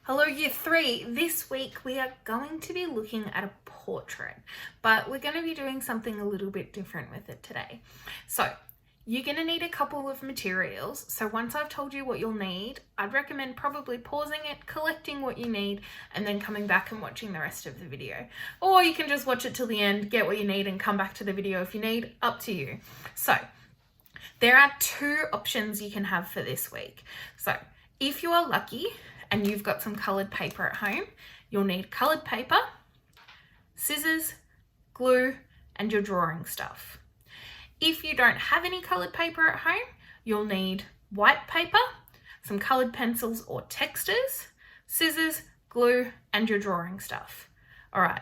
Hello Year 3, this week we are going to be looking at a portrait, but we're going to be doing something a little bit different with it today. So you're going to need a couple of materials, so once I've told you what you'll need, I'd recommend probably pausing it, collecting what you need, and then coming back and watching the rest of the video. Or you can just watch it till the end, get what you need, and come back to the video if you need, up to you. So there are two options you can have for this week. So if you are lucky, and you've got some coloured paper at home, you'll need coloured paper, scissors, glue, and your drawing stuff. If you don't have any coloured paper at home, you'll need white paper, some coloured pencils or textures, scissors, glue, and your drawing stuff. All right,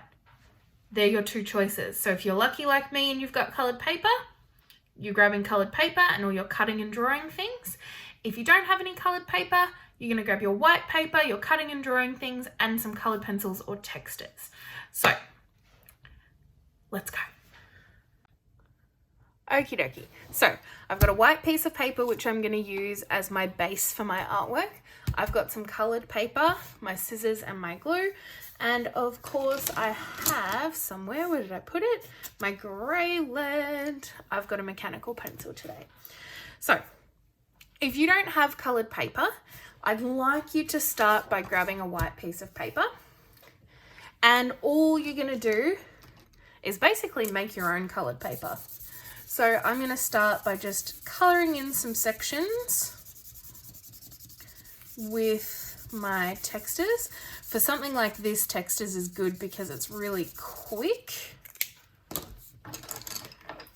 they're your two choices. So if you're lucky like me and you've got coloured paper, you're grabbing coloured paper and all your cutting and drawing things. If you don't have any coloured paper, you're going to grab your white paper, your cutting and drawing things, and some coloured pencils or textures. So, let's go. Okie dokie. So, I've got a white piece of paper which I'm going to use as my base for my artwork. I've got some coloured paper, my scissors and my glue. And of course I have somewhere, where did I put it? My grey lead. I've got a mechanical pencil today. So, if you don't have coloured paper, I'd like you to start by grabbing a white piece of paper, and all you're going to do is basically make your own coloured paper. So I'm going to start by just colouring in some sections with my textures. For something like this, textures is good because it's really quick.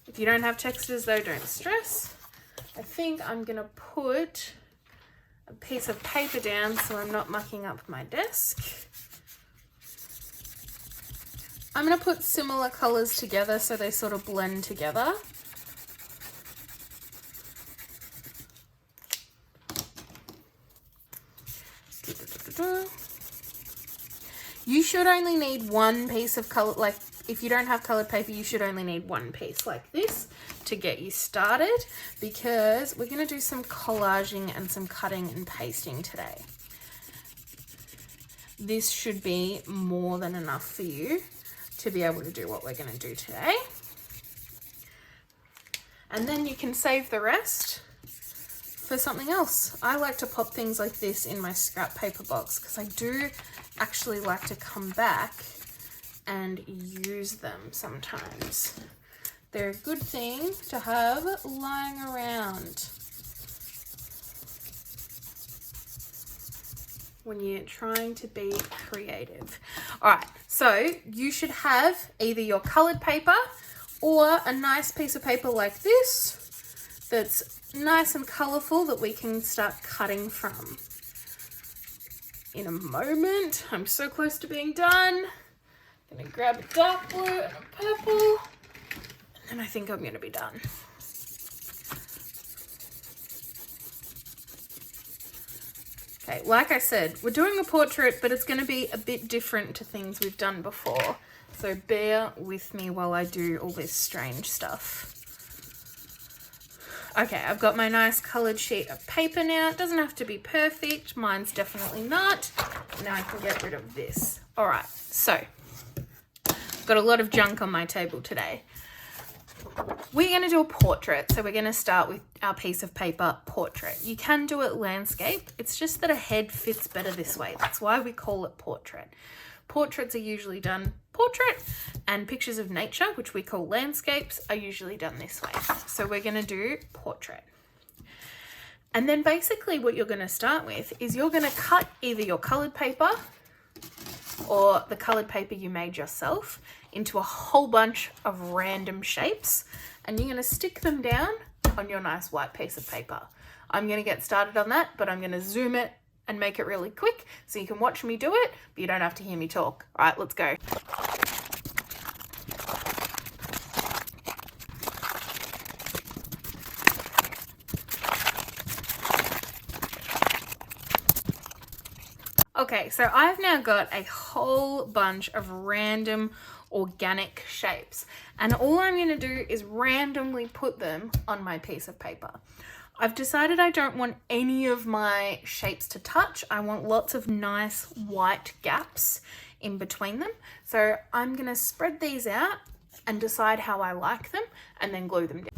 If you don't have textures though, don't stress. I think I'm going to put a piece of paper down so I'm not mucking up my desk. I'm going to put similar colours together so they sort of blend together. You should only need one piece of colour, like if you don't have coloured paper, you should only need one piece like this to get you started, because we're going to do some collaging and some cutting and pasting today. This should be more than enough for you to be able to do what we're going to do today. And then you can save the rest for something else. I like to pop things like this in my scrap paper box because I do actually like to come back and use them sometimes. They're a good thing to have lying around when you're trying to be creative. All right, so you should have either your colored paper or a nice piece of paper like this that's nice and colorful that we can start cutting from. In a moment, I'm so close to being done. I'm gonna grab a dark blue and a purple, and I think I'm going to be done. Okay, like I said, we're doing a portrait, but it's going to be a bit different to things we've done before. So bear with me while I do all this strange stuff. Okay, I've got my nice coloured sheet of paper now. It doesn't have to be perfect. Mine's definitely not. Now I can get rid of this. All right, so I've got a lot of junk on my table today. We're going to do a portrait, so we're going to start with our piece of paper portrait. You can do it landscape, it's just that a head fits better this way. That's why we call it portrait. Portraits are usually done portrait, and pictures of nature, which we call landscapes, are usually done this way. So we're going to do portrait. And then basically what you're going to start with is you're going to cut either your coloured paper or the coloured paper you made yourself into a whole bunch of random shapes, and you're going to stick them down on your nice white piece of paper. I'm going to get started on that, but I'm going to zoom it and make it really quick so you can watch me do it, but you don't have to hear me talk. All right, let's go. Okay, so I've now got a whole bunch of random organic shapes, and all I'm going to do is randomly put them on my piece of paper. I've decided I don't want any of my shapes to touch. I want lots of nice white gaps in between them. So I'm going to spread these out and decide how I like them and then glue them down.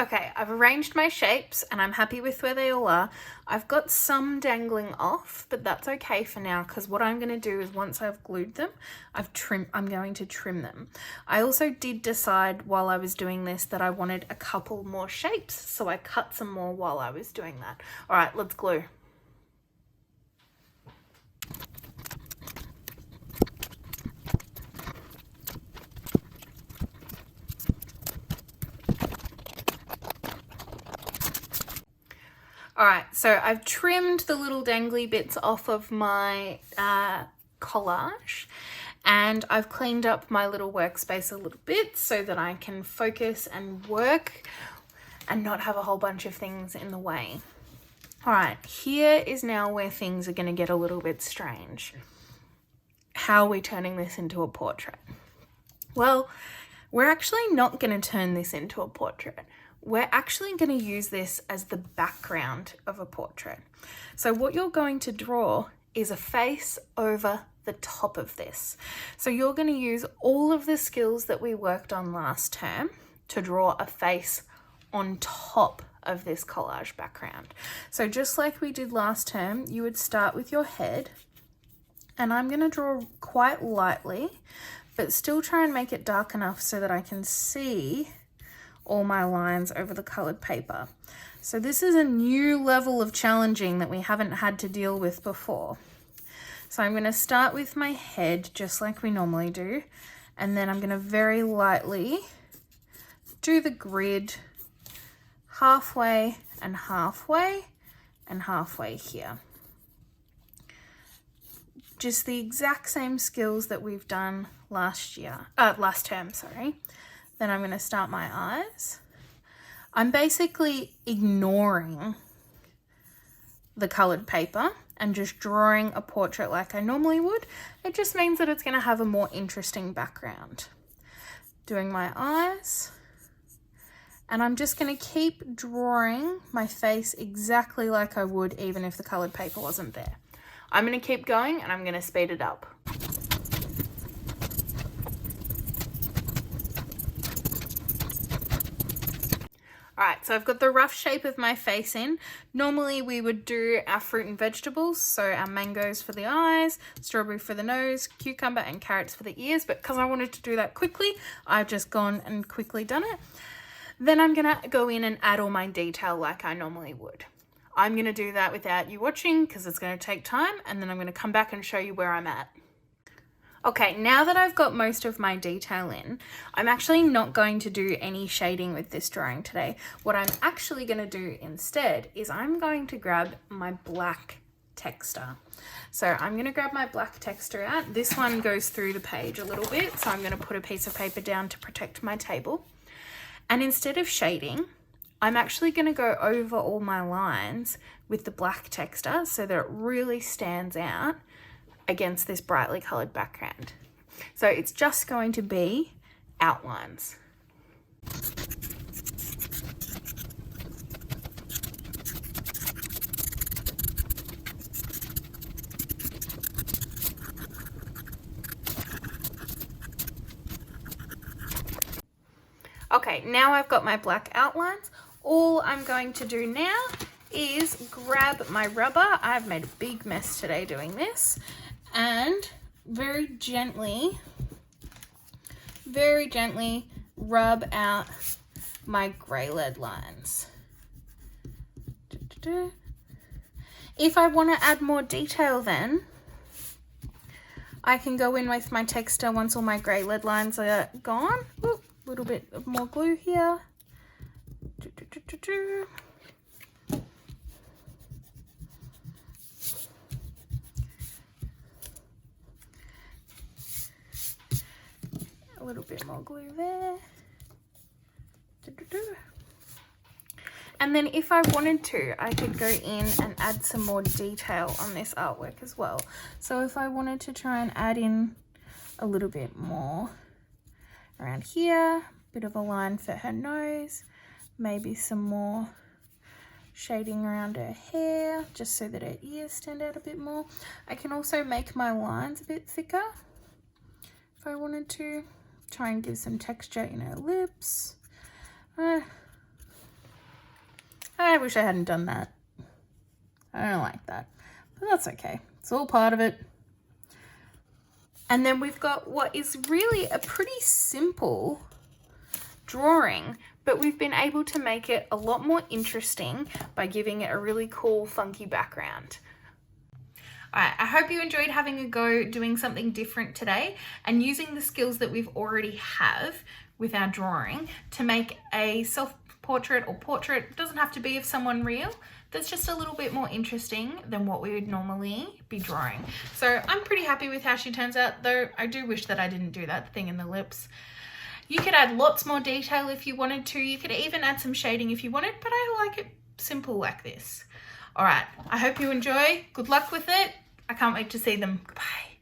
Okay, I've arranged my shapes and I'm happy with where they all are. I've got some dangling off, but that's okay for now because what I'm going to do is once I've glued them, I'm going to trim them. I also did decide while I was doing this that I wanted a couple more shapes, so I cut some more while I was doing that. All right, let's glue. All right, so I've trimmed the little dangly bits off of my collage, and I've cleaned up my little workspace a little bit so that I can focus and work and not have a whole bunch of things in the way. All right, here is now where things are going to get a little bit strange. How are we turning this into a portrait? Well, we're actually not going to turn this into a portrait. We're actually going to use this as the background of a portrait. So what you're going to draw is a face over the top of this. So you're going to use all of the skills that we worked on last term to draw a face on top of this collage background. So just like we did last term, you would start with your head, and I'm going to draw quite lightly, but still try and make it dark enough so that I can see all my lines over the colored paper. So this is a new level of challenging that we haven't had to deal with before. So I'm going to start with my head just like we normally do, and then I'm going to very lightly do the grid halfway and halfway and halfway here. Just the exact same skills that we've done last term, sorry. Then I'm going to start my eyes. I'm basically ignoring the colored paper and just drawing a portrait like I normally would. It just means that it's going to have a more interesting background. Doing my eyes. And I'm just going to keep drawing my face exactly like I would even if the colored paper wasn't there. I'm going to keep going and I'm going to speed it up. All right, so I've got the rough shape of my face in. Normally we would do our fruit and vegetables, so our mangoes for the eyes, strawberry for the nose, cucumber and carrots for the ears, but because I wanted to do that quickly, I've just gone and quickly done it. Then I'm gonna go in and add all my detail like I normally would. I'm gonna do that without you watching because it's gonna take time, and then I'm gonna come back and show you where I'm at. Okay, now that I've got most of my detail in, I'm actually not going to do any shading with this drawing today. What I'm actually going to do instead is I'm going to grab my black texture. So I'm going to grab my black texture out. This one goes through the page a little bit, so I'm going to put a piece of paper down to protect my table. And instead of shading, I'm actually going to go over all my lines with the black texture so that it really stands out against this brightly colored background. So it's just going to be outlines. Okay, now I've got my black outlines. All I'm going to do now is grab my rubber. I've made a big mess today doing this. And very gently rub out my grey lead lines. If I want to add more detail then, I can go in with my texture once all my grey lead lines are gone. Ooh, a little bit of more glue here. A little bit more glue there. And then if I wanted to, I could go in and add some more detail on this artwork as well. So if I wanted to try and add in a little bit more around here, bit of a line for her nose, maybe some more shading around her hair just so that her ears stand out a bit more. I can also make my lines a bit thicker if I wanted to. Try and give some texture in her lips. I wish I hadn't done that. I don't like that, but that's okay. It's all part of it. And then we've got what is really a pretty simple drawing, but we've been able to make it a lot more interesting by giving it a really cool, funky background. Alright, I hope you enjoyed having a go doing something different today and using the skills that we've already have with our drawing to make a self-portrait or portrait. It doesn't have to be of someone real. That's just a little bit more interesting than what we would normally be drawing. So I'm pretty happy with how she turns out, though I do wish that I didn't do that thing in the lips. You could add lots more detail if you wanted to. You could even add some shading if you wanted, but I like it simple like this. All right, I hope you enjoy. Good luck with it. I can't wait to see them. Goodbye.